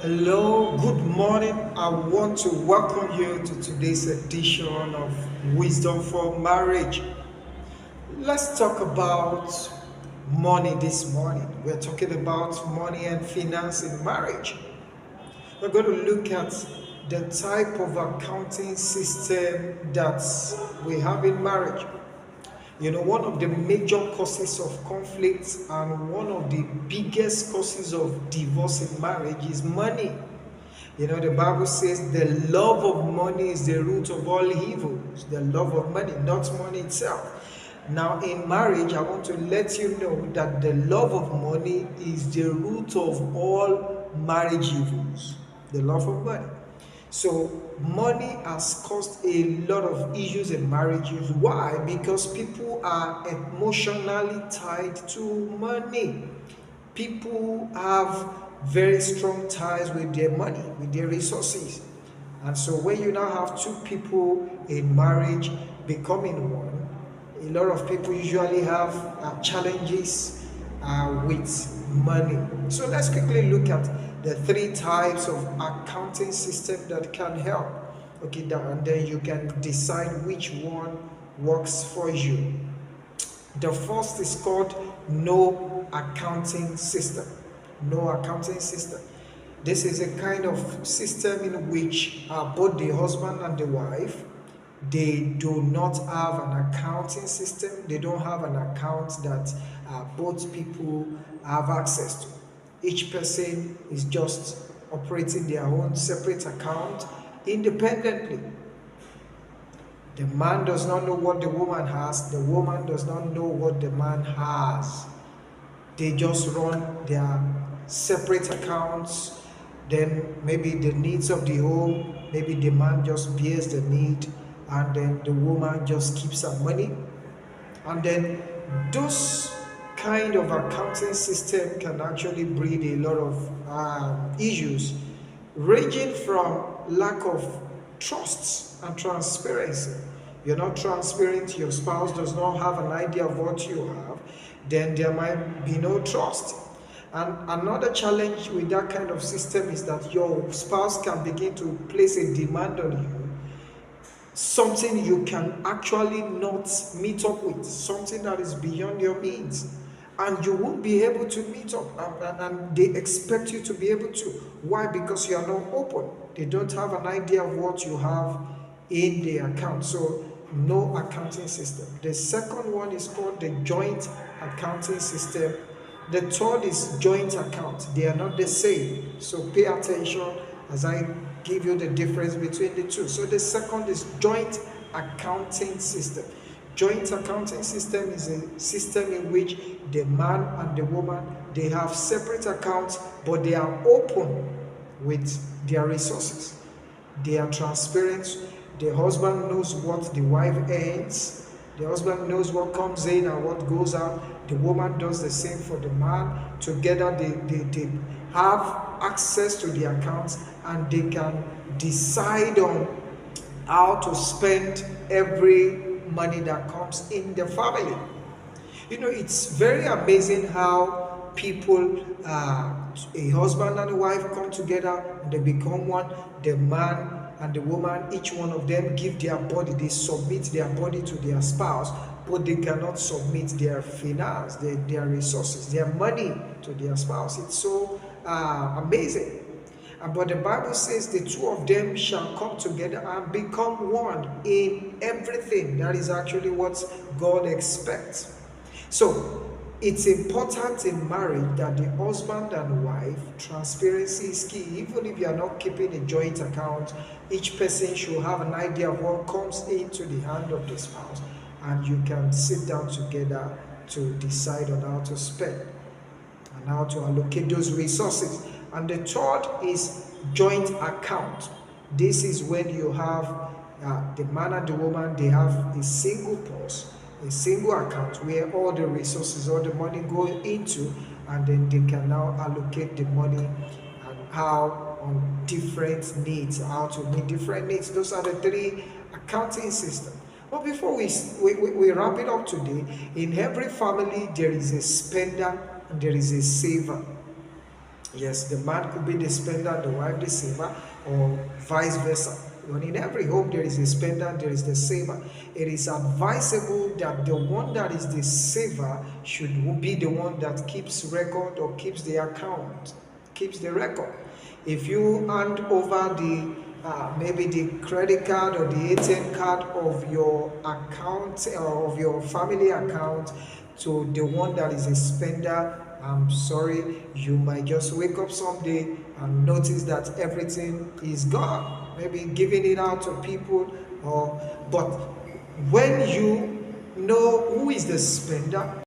Hello, good morning. I want to welcome you to today's edition of Wisdom for Marriage. Let's talk about money this morning. We're talking about money and finance in marriage. We're going to look at the type of accounting system that we have in marriage. One of the major causes of conflict and one of the biggest causes of divorce in marriage is money. The Bible says the love of money is the root of all evils. The love of money, not money itself. Now, in marriage, I want to let you know that the love of money is the root of all marriage evils. The love of money. So, money has caused a lot of issues in marriages. Why? Because people are emotionally tied to money. People have very strong ties with their money, with their resources. And so when you now have two people in marriage becoming one, a lot of people usually have challenges with money. So let's quickly look at the three types of accounting system that can help. Okay, and then you can decide which one works for you. The first is called no accounting system. No accounting system. This is a kind of system in which both the husband and the wife, they do not have an accounting system. They don't have an account that both people have access to. Each person is just operating their own separate account independently. The man does not know what the woman has. The woman does not know what the man has. They just run their separate accounts. Then maybe the needs of the home, maybe the man just bears the need, and then the woman just keeps her money. And then those kind of accounting system can actually breed a lot of issues, ranging from lack of trust and transparency. You're not transparent, your spouse does not have an idea of what you have, then there might be no trust. And another challenge with that kind of system is that your spouse can begin to place a demand on you, something you can actually not meet up with, something that is beyond your means. And you won't be able to meet up, and they expect you to be able to. Why? Because you are not open. They don't have an idea of what you have in the account. So, no accounting system. The second one is called the joint accounting system. The third is joint account. They are not the same. So pay attention as I give you the difference between the two. So the second is joint accounting system. Joint accounting system is a system in which the man and the woman, they have separate accounts, but they are open with their resources. They are transparent. The husband knows what the wife earns. The husband knows what comes in and what goes out. The woman does the same for the man. Together they have access to the accounts, and they can decide on how to spend every money that comes in the family. It's very amazing how people, a husband and a wife come together and they become one. The man and the woman, each one of them give their body, they submit their body to their spouse, but they cannot submit their finance, their resources, their money to their spouse. It's so amazing. But the Bible says the two of them shall come together and become one in everything. That is actually what God expects. So it's important in marriage that the husband and wife, transparency is key. Even if you are not keeping a joint account, each person should have an idea of what comes into the hand of the spouse, and you can sit down together to decide on how to spend and how to allocate those resources. And the third is joint account. This is when you have the man and the woman, they have a single purse, a single account where all the resources, all the money go into, and then they can now allocate the money and how on different needs, how to meet different needs. Those are the three accounting systems. But before we wrap it up today, in every family there is a spender and there is a saver. Yes, the man could be the spender, the wife the saver, or vice versa. But in every home, there is a spender, there is the saver. It is advisable that the one that is the saver should be the one that keeps record or keeps the account, keeps the record. If you hand over the maybe the credit card or the ATM card of your account or of your family account to the one that is a spender, I'm sorry, you might just wake up someday and notice that everything is gone. Maybe giving it out to people, or but when you know who is the spender,